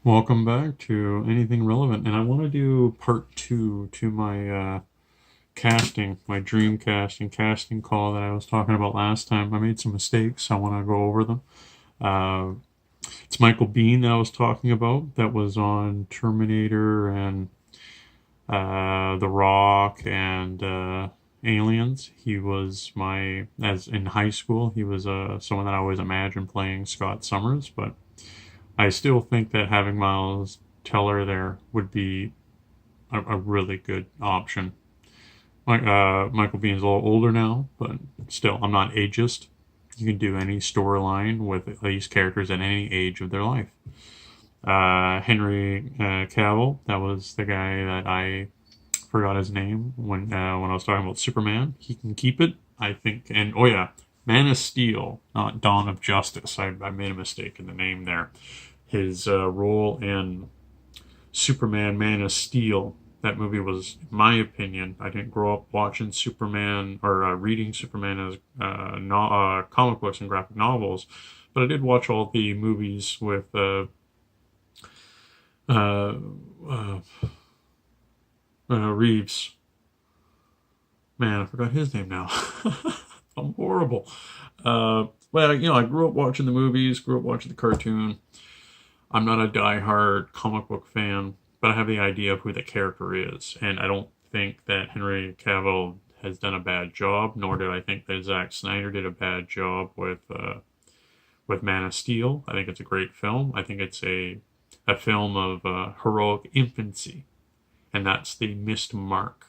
Welcome back to Anything Relevant, and I want to do part two to my casting, my dream casting call that I was talking about last time. I made some mistakes. I want to go over them. Uh, it's Michael Biehn that I was talking about. That was on Terminator and The Rock and Aliens. He was as in high school, he was someone that I always imagined playing Scott Summers, but I still think that having Miles Teller there would be a really good option. Michael Biehn's a little older now, but still, I'm not ageist. You can do any storyline with these characters at any age of their life. Henry Cavill, that was the guy that I forgot his name when I was talking about Superman. He can keep it, I think. And oh yeah, Man of Steel, not Dawn of Justice. I made a mistake in the name there. His role in Superman, Man of Steel. That movie was, in my opinion, I didn't grow up watching Superman or reading Superman as comic books and graphic novels, but I did watch all the movies with uh, uh, Reeves. Man, I forgot his name now. I'm horrible. But I grew up watching the movies, grew up watching the cartoon. I'm not a die-hard comic book fan, but I have the idea of who the character is, and I don't think that Henry Cavill has done a bad job, nor did I think that Zack Snyder did a bad job with Man of Steel. I think it's a great film. I think it's a film of heroic infancy, and that's the missed mark.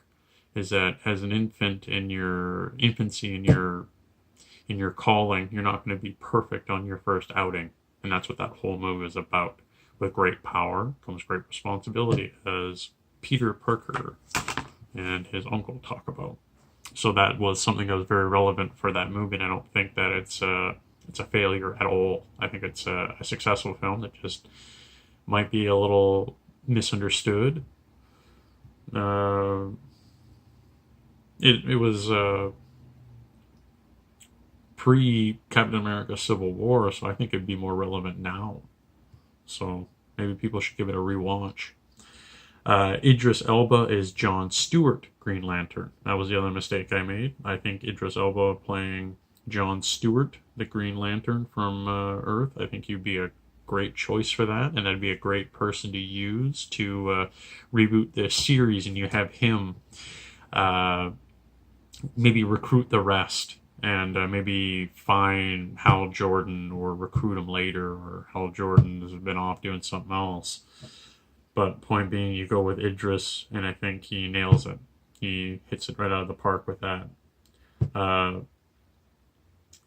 Is that as an infant in your infancy in your calling, you're not going to be perfect on your first outing, and that's what that whole movie is about. With great power comes great responsibility, as Peter Parker and his uncle talk about. So that was something that was very relevant for that movie, and I don't think that it's a failure at all. I think it's a successful film that just might be a little misunderstood. Uh, it was pre Captain America Civil War, so I think it'd be more relevant now. So maybe people should give it a rewatch. Idris Elba is John Stewart Green Lantern. That was the other mistake I made. I think Idris Elba playing John Stewart, the Green Lantern from Earth, I think he'd be a great choice for that, and that'd be a great person to use to reboot the series, and you have him uh, maybe recruit the rest and maybe find Hal Jordan or recruit him later, or Hal Jordan has been off doing something else. But point being, you go with Idris, and I think he nails it. He hits it right out of the park with that. Uh,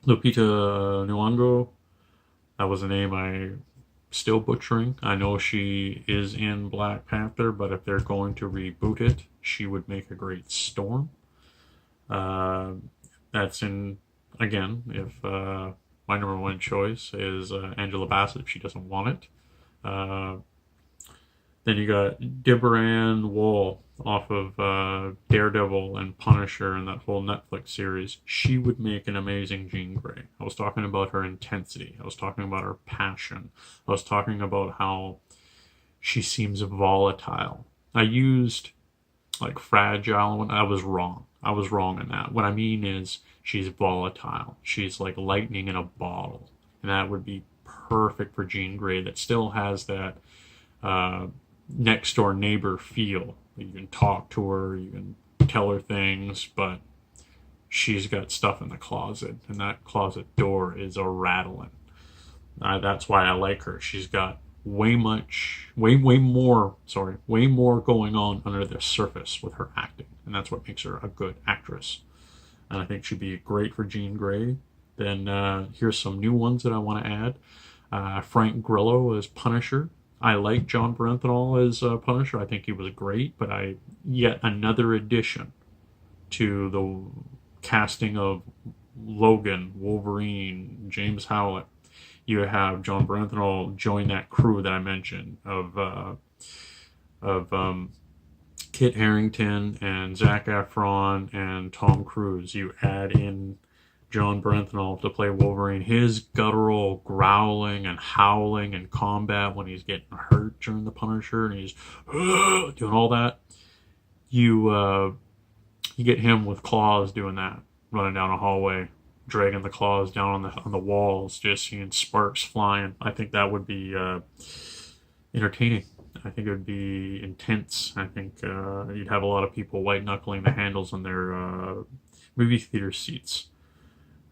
Lupita Nyong'o, that was a name I still butchering. I know she is in Black Panther, but if they're going to reboot it, she would make a great Storm. Uh, that's in, again, if my number one choice is Angela Bassett if she doesn't want it. Uh, then you got Deborah Ann Woll off of Daredevil and Punisher and that whole Netflix series. She would make an amazing Jean Grey. I was talking about her intensity. I was talking about her passion. I was talking about how she seems volatile. I used like fragile when I was wrong. I was wrong in that. What I mean is she's volatile. She's like lightning in a bottle. And that would be perfect for Jean Grey that still has that uh, next door neighbor feel. You can talk to her, you can tell her things, but she's got stuff in the closet, and that closet door is a rattling. That's why I like her. She's got way more going on under the surface with her acting, and that's what makes her a good actress. And I think she'd be great for Jean Grey. Then here's some new ones that I want to add. Frank Grillo as Punisher. I like John Bernthal as Punisher. I think he was great, but yet another addition to the casting of Logan, Wolverine, James Howlett. You have John Bernthal join that crew that I mentioned of Kit Harington and Zac Efron and Tom Cruise. You add in John Bernthal to play Wolverine. His guttural growling and howling in combat when he's getting hurt during the Punisher and he's doing all that. You get him with claws doing that, running down a hallway, dragging the claws down on the walls, just seeing sparks flying. I think that would be entertaining. I think it would be intense. I think you'd have a lot of people white knuckling the handles on their movie theater seats.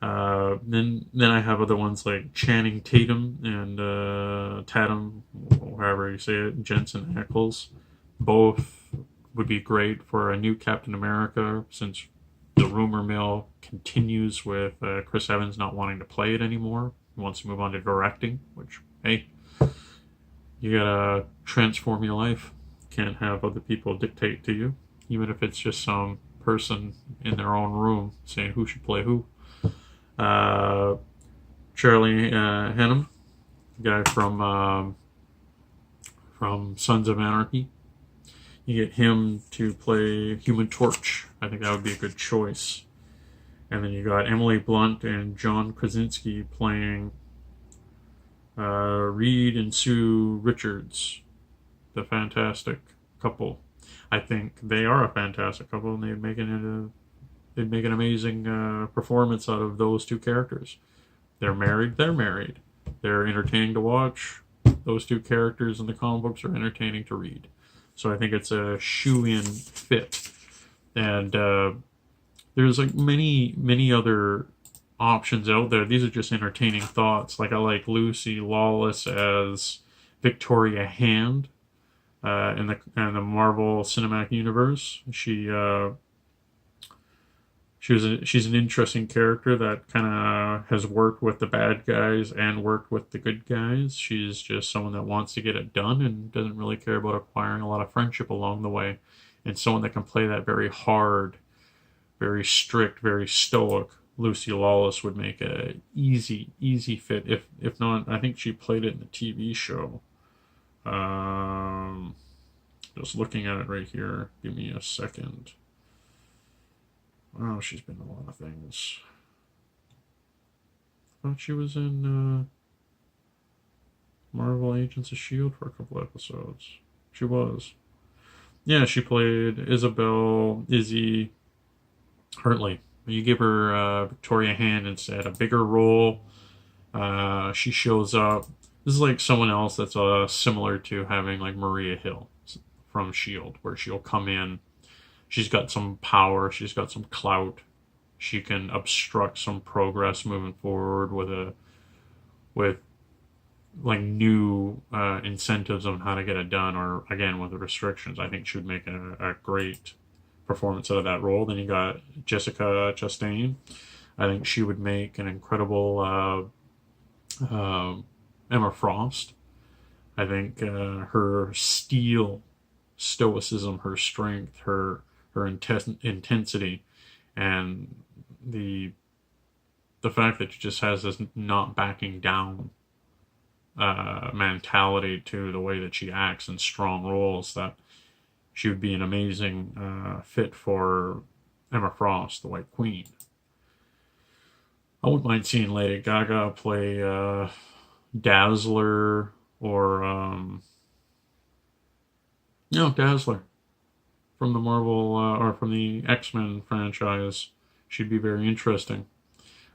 Then I have other ones like Channing Tatum and Tatum, however you say it, Jensen Ackles. Both would be great for a new Captain America, since the rumor mill continues with Chris Evans not wanting to play it anymore. He wants to move on to directing, which, hey, you gotta transform your life. Can't have other people dictate to you, even if it's just some person in their own room saying who should play who. Charlie Hunnam, the guy from Sons of Anarchy. You get him to play Human Torch. I think that would be a good choice. And then you got Emily Blunt and John Krasinski playing Reed and Sue Richards, the fantastic couple. I think they are a fantastic couple, and they'd make an amazing performance out of those two characters. They're married. They're entertaining to watch. Those two characters in the comic books are entertaining to read. So I think it's a shoe-in fit. And there's like many other options out there. These are just entertaining thoughts. Like I like Lucy Lawless as Victoria Hand in the Marvel Cinematic Universe. She's an interesting character that kind of has worked with the bad guys and worked with the good guys. She's just someone that wants to get it done and doesn't really care about acquiring a lot of friendship along the way. And someone that can play that very hard, very strict, very stoic. Lucy Lawless would make a easy fit. If not, I think she played it in the TV show. Just looking at it right here. Give me a second. Oh, she's been in a lot of things. I thought she was in Marvel Agents of S.H.I.E.L.D. for a couple episodes. She was. Yeah, she played Izzy Hartley. You give her Victoria Hand instead, a bigger role. She shows up. This is like someone else that's similar to having like Maria Hill from S.H.I.E.L.D., where she'll come in. She's got some power. She's got some clout. She can obstruct some progress moving forward with like new incentives on how to get it done, or again with the restrictions. I think she would make a great performance out of that role. Then you got Jessica Chastain. I think she would make an incredible Emma Frost. I think her stoicism, her strength, her intensity, and the fact that she just has this not backing down mentality to the way that she acts in strong roles, that she would be an amazing fit for Emma Frost, the White Queen. I wouldn't mind seeing Lady Gaga play Dazzler or Dazzler from the Marvel or from the X-Men franchise. She'd be very interesting.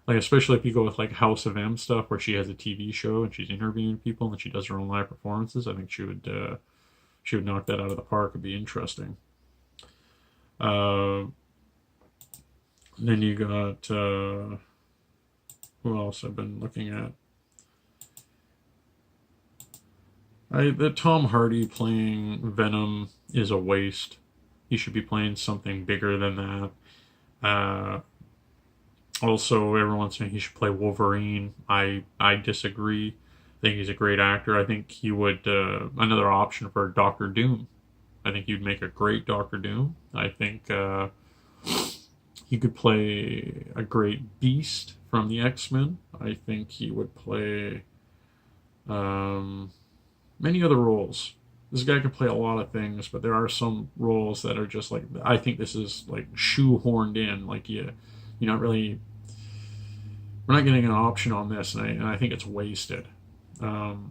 Like, especially if you go with like House of M stuff, where she has a TV show and she's interviewing people and then she does her own live performances. I think she would knock that out of the park. It'd be interesting. Then you got who else I've been looking at? The Tom Hardy playing Venom is a waste. He should be playing something bigger than that. Also, everyone's saying he should play Wolverine. I disagree. I think he's a great actor. I think he would another option for Doctor Doom. I think he'd make a great Doctor Doom. I think he could play a great Beast from the X-Men. I think he would play many other roles. This guy can play a lot of things, but there are some roles that are just like, I think this is like shoehorned in. Like you're not really we're not getting an option on this, and I think it's wasted. I'll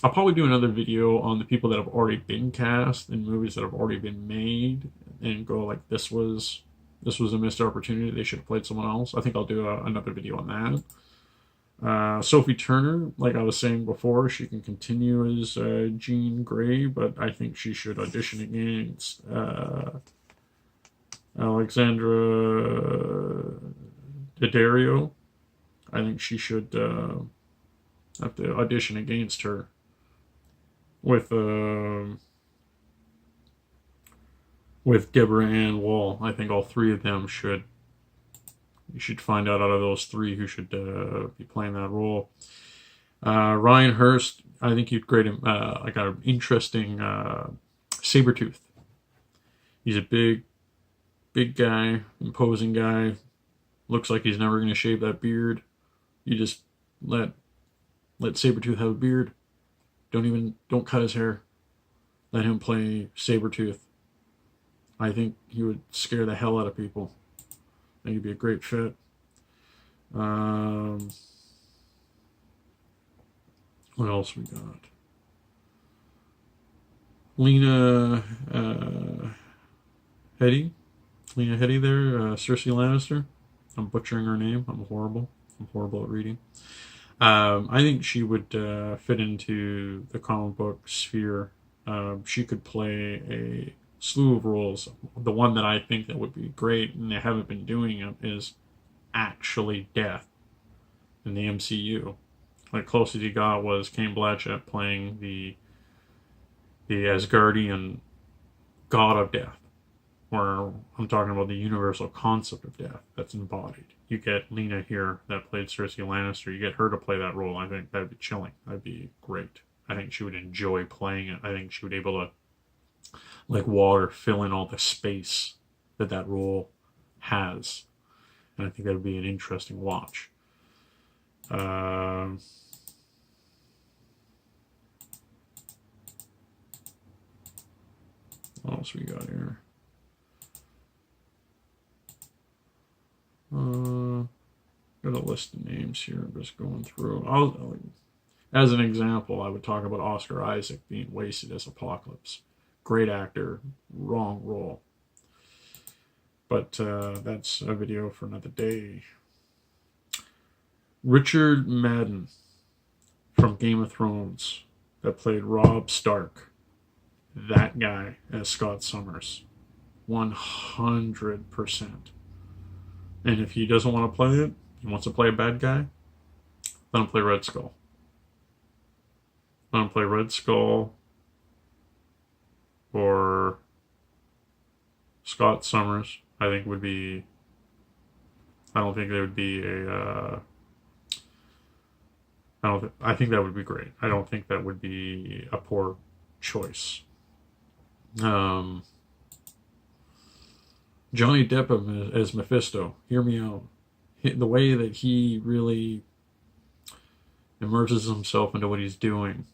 probably do another video on the people that have already been cast in movies that have already been made, and go like, this was a missed opportunity. They should have played someone else. I think I'll do another video on that. Sophie Turner, like I was saying before, she can continue as Jean Grey, but I think she should audition against Alexandra Daddario. I think she should have to audition against her. With Deborah Ann Wall, I think all three of them should. You should find out of those three who should be playing that role. Ryan Hurst, I think he'd create like an interesting Sabretooth. He's a big guy, imposing guy. Looks like he's never going to shave that beard. You just let Sabretooth have a beard. Don't cut his hair. Let him play Sabretooth. I think he would scare the hell out of people. I think he'd be a great fit. What else we got? Lena Headey. Lena Headey there. Cersei Lannister. I'm butchering her name. I'm horrible at reading. I think she would fit into the comic book sphere. She could play a slew of roles. The one that I think that would be great, and they haven't been doing it, is actually Death in the MCU. Like, closest he got was Cate Blanchett playing the Asgardian god of death, where I'm talking about the universal concept of death that's embodied. You get Lena here that played Cersei Lannister. You get her to play that role. I think that'd be chilling. That'd be great. I think she would enjoy playing it. I think she would be able to, like water, fill in all the space that role has. And I think that would be an interesting watch. What else we got here? Got a list of names here. I'm just going through. As an example, I would talk about Oscar Isaac being wasted as Apocalypse. Great actor, wrong role. But that's a video for another day. Richard Madden from Game of Thrones that played Robb Stark. That guy as Scott Summers. 100%. And if he doesn't want to play it, he wants to play a bad guy, let him play Red Skull. Let him play Red Skull or Scott Summers. I think would be. I don't think there would be a. I think that would be great. I don't think that would be a poor choice. Johnny Depp as Mephisto. Hear me out. The way that he really immerses himself into what he's doing.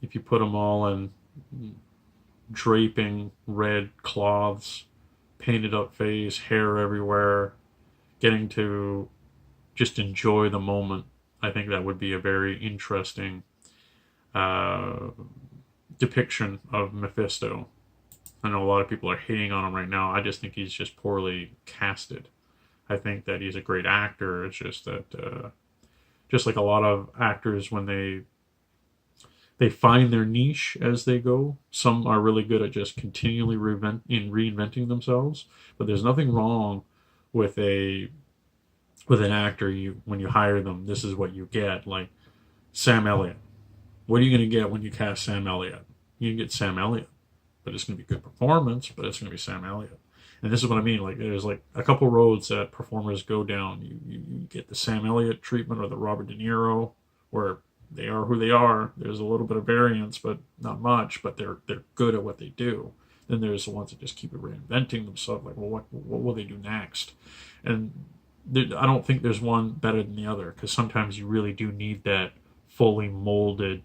If you put them all in draping red cloths, painted up face, hair everywhere, getting to just enjoy the moment, I think that would be a very interesting depiction of Mephisto. I know a lot of people are hating on him right now. I just think he's just poorly casted. I think that he's a great actor. It's just that, just like a lot of actors, when they find their niche as they go, some are really good at just continually reinventing themselves. But there's nothing wrong with an actor. When you hire them, this is what you get. Like Sam Elliott. What are you going to get when you cast Sam Elliott? You can get Sam Elliott. But it's going to be good performance, but it's going to be Sam Elliott. And this is what I mean. Like, there's like a couple roads that performers go down. You get the Sam Elliott treatment or the Robert De Niro, where they are who they are. There's a little bit of variance, but not much. But they're good at what they do. Then there's the ones that just keep reinventing themselves. Like, well, what will they do next? And I don't think there's one better than the other, because sometimes you really do need that fully molded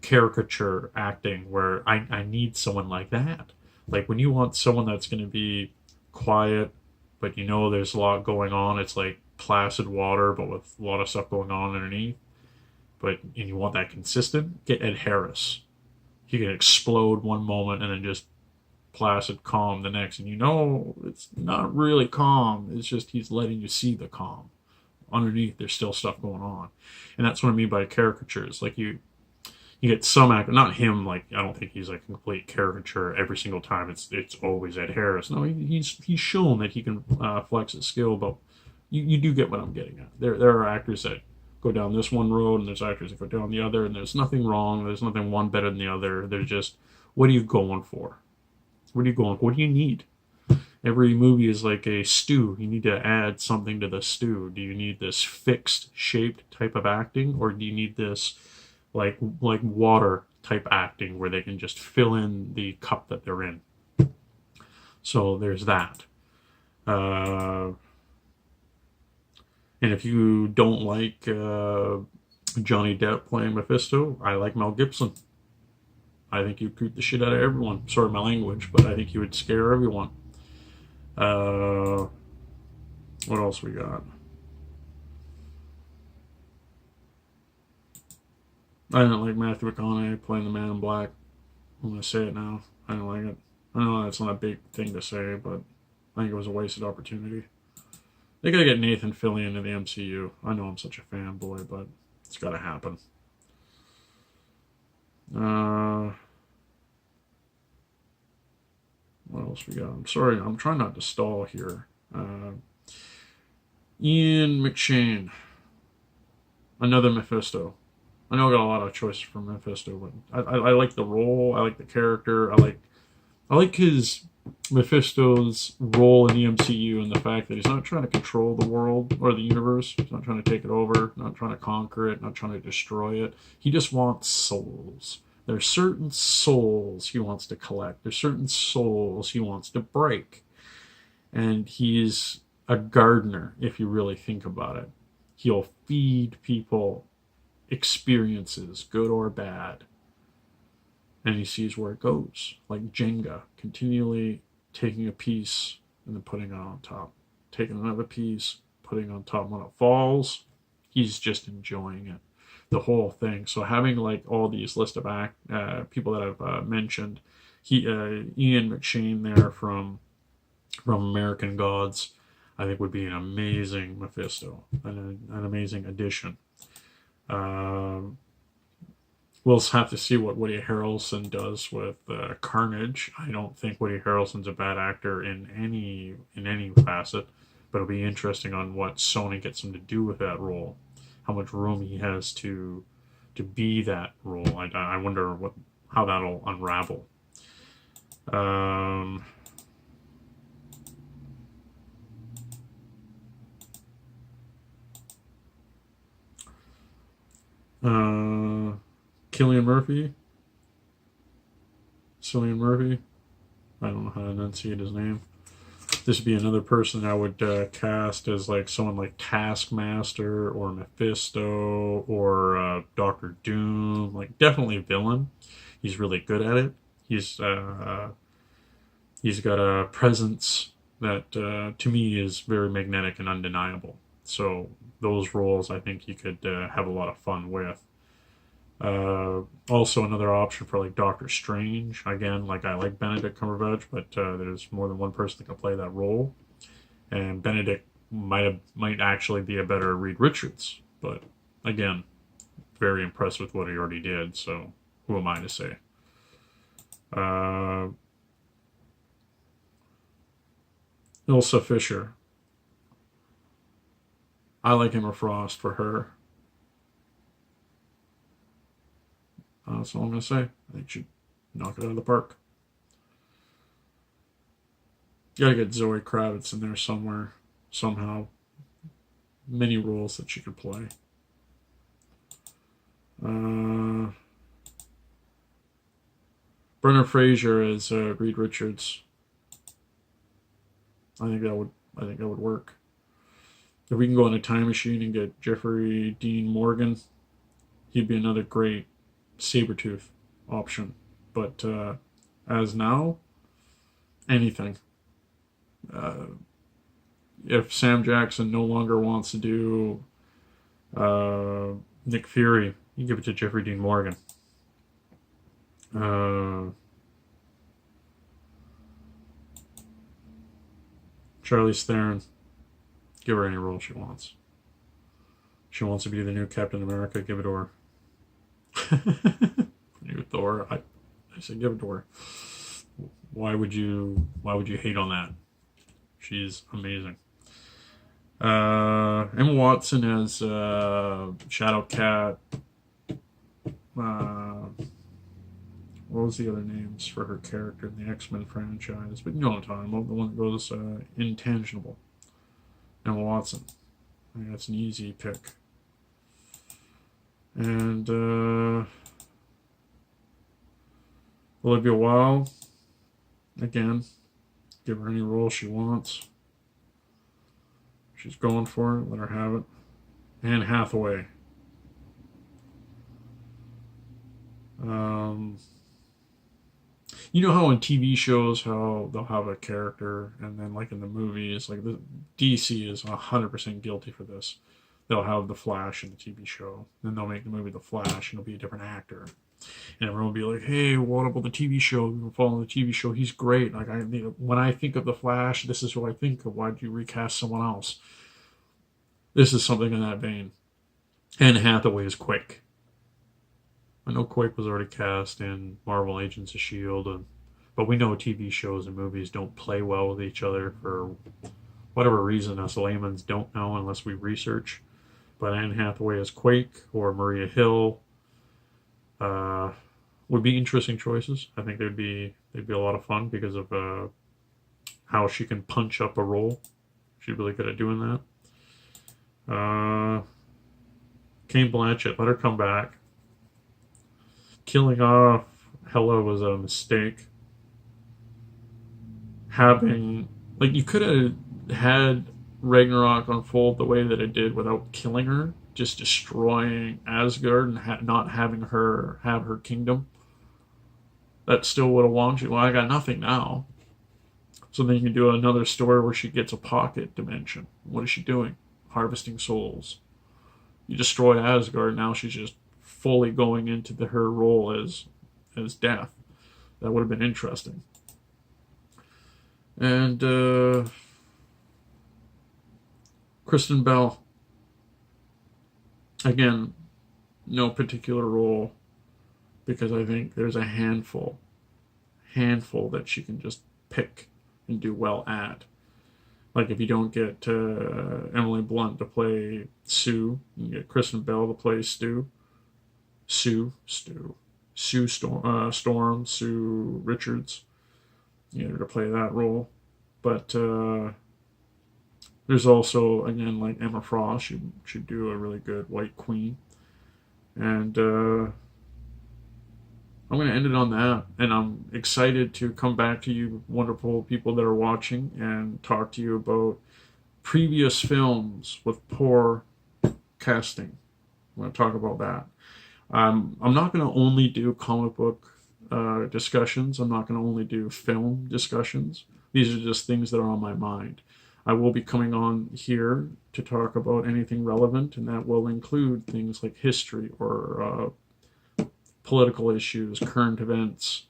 caricature acting, where I need someone like that. Like, when you want someone that's going to be quiet, but you know there's a lot going on, it's like placid water, but with a lot of stuff going on underneath. And you want that consistent, get Ed Harris. He can explode one moment and then just placid calm the next. And it's not really calm. It's just he's letting you see the calm. Underneath, there's still stuff going on. And that's what I mean by caricatures. Like you get some actor, not him. Like I don't think he's like a complete caricature every single time. It's always Ed Harris. No, he's shown that he can flex his skill, but you do get what I'm getting at. There are actors that go down this one road, and there's actors that go down the other, and there's nothing wrong. There's nothing one better than the other. There's just, what are you going for? What are you going for? What do you need? Every movie is like a stew. You need to add something to the stew. Do you need this fixed shaped type of acting, or do you need this like water type acting where they can just fill in the cup that they're in? So there's that. And if you don't like Johnny Depp playing Mephisto, I like Mel Gibson. I think he'd creep the shit out of everyone. Sorry my language, but I think he would scare everyone. What else we got? I didn't like Matthew McConaughey playing the Man in Black. I'm going to say it now. I didn't like it. I know that's not a big thing to say, but I think it was a wasted opportunity. They gotta get Nathan Fillion into the MCU. I know I'm such a fanboy, but it's gotta happen. What else we got? I'm sorry, I'm trying not to stall here. Ian McShane. Another Mephisto. I know I got a lot of choices for Mephisto, but I like the role. I like the character. I like his Mephisto's role in the MCU and the fact that he's not trying to control the world or the universe. He's not trying to take it over, not trying to conquer it, not trying to destroy it. He just wants souls. There's certain souls he wants to collect. There's certain souls he wants to break. And he's a gardener, if you really think about it. He'll feed people experiences, good or bad. And he sees where it goes, like Jenga, continually taking a piece and then putting it on top, taking another piece, putting it on top. When it falls, he's just enjoying it, the whole thing. So having like all these list of people that I've mentioned, Ian McShane there from American Gods, I think would be an amazing Mephisto, an amazing addition. We'll have to see what Woody Harrelson does with Carnage. I don't think Woody Harrelson's a bad actor in any facet, but it'll be interesting on what Sony gets him to do with that role, how much room he has to be that role. I wonder how that'll unravel. Cillian Murphy. I don't know how to enunciate his name. This would be another person I would cast as like someone like Taskmaster or Mephisto or Doctor Doom. Like definitely villain. He's really good at it. He's got a presence that to me is very magnetic and undeniable. So those roles I think you could have a lot of fun with. Also another option for like Doctor Strange. Again, like I like Benedict Cumberbatch, but there's more than one person that can play that role. And Benedict might actually be a better Reed Richards. But again, very impressed with what he already did, so who am I to say? Ilsa Fisher. I like Emma Frost for her. That's all I'm going to say. I think she'd knock it out of the park. You gotta get Zoe Kravitz in there somewhere, somehow. Many roles that she could play. Brendan Fraser as Reed Richards. I think that would work. If we can go in a time machine and get Jeffrey Dean Morgan, he'd be another great Sabretooth option. But as now, anything. if Sam Jackson no longer wants to do Nick Fury, you give it to Jeffrey Dean Morgan. Charlize Theron, give her any role she wants. She wants to be the new Captain America, give it to her. New Thor, I said give it to her. Why would you hate on that? She's amazing. Emma Watson as Shadow Cat. What was the other names for her character in the X-Men franchise? But you know what I'm talking about, the one that goes intangible. Emma Watson. I think that's an easy pick. And Olivia Wilde, again, give her any role she wants. She's going for it, let her have it. Anne Hathaway. You know how in TV shows, how they'll have a character, and then like in the movies, like the DC is 100% guilty for this. They'll have the Flash in the TV show, then they'll make the movie The Flash, and it'll be a different actor. And everyone will be like, "Hey, what about the TV show? You're following the TV show. He's great. Like when I think of the Flash, this is what I think of. Why do you recast someone else?" This is something in that vein. Anne Hathaway is Quake. I know Quake was already cast in Marvel Agents of S.H.I.E.L.D., but we know TV shows and movies don't play well with each other for whatever reason us layman's don't know unless we research. But Anne Hathaway as Quake or Maria Hill would be interesting choices. I think they'd be a lot of fun because of how she can punch up a role. She's really good at doing that. Cate Blanchett, let her come back. Killing off Hela was a mistake. You could have had Ragnarok unfold the way that it did without killing her, just destroying Asgard and not having her have her kingdom. That still would have won. Well, I got nothing now. So then you can do another story where she gets a pocket dimension. What is she doing? Harvesting souls. You destroy Asgard, now she's just fully going into her role as Death. That would have been interesting. And Kristen Bell, again, no particular role, because I think there's a handful that she can just pick and do well at. Like if you don't get Emily Blunt to play Sue, you get Kristen Bell to play Sue Storm, Sue Richards, you know, to play that role. But there's also, again, like Emma Frost, she should do a really good White Queen. And I'm going to end it on that. And I'm excited to come back to you, wonderful people that are watching, and talk to you about previous films with poor casting. I'm going to talk about that. I'm not going to only do comic book discussions. I'm not going to only do film discussions. These are just things that are on my mind. I will be coming on here to talk about anything relevant, and that will include things like history or political issues, current events,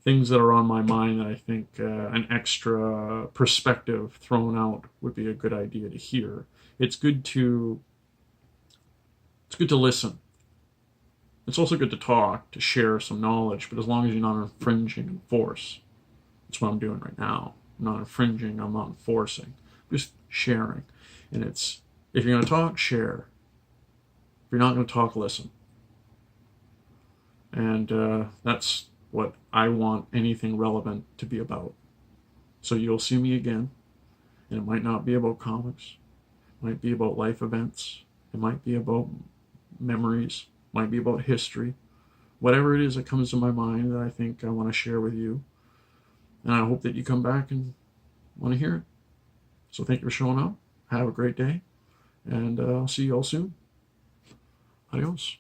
things that are on my mind that I think an extra perspective thrown out would be a good idea to hear. It's good to listen. It's also good to talk, to share some knowledge, but as long as you're not infringing and force. That's what I'm doing right now. I'm not infringing, I'm not enforcing. I'm just sharing. And it's, if you're going to talk, share. If you're not going to talk, listen. And that's what I want anything relevant to be about. So you'll see me again, and it might not be about comics. It might be about life events. It might be about memories. It might be about history. Whatever it is that comes to my mind that I think I want to share with you. And I hope that you come back and want to hear it. So thank you for showing up. Have a great day. And I'll see you all soon. Adios.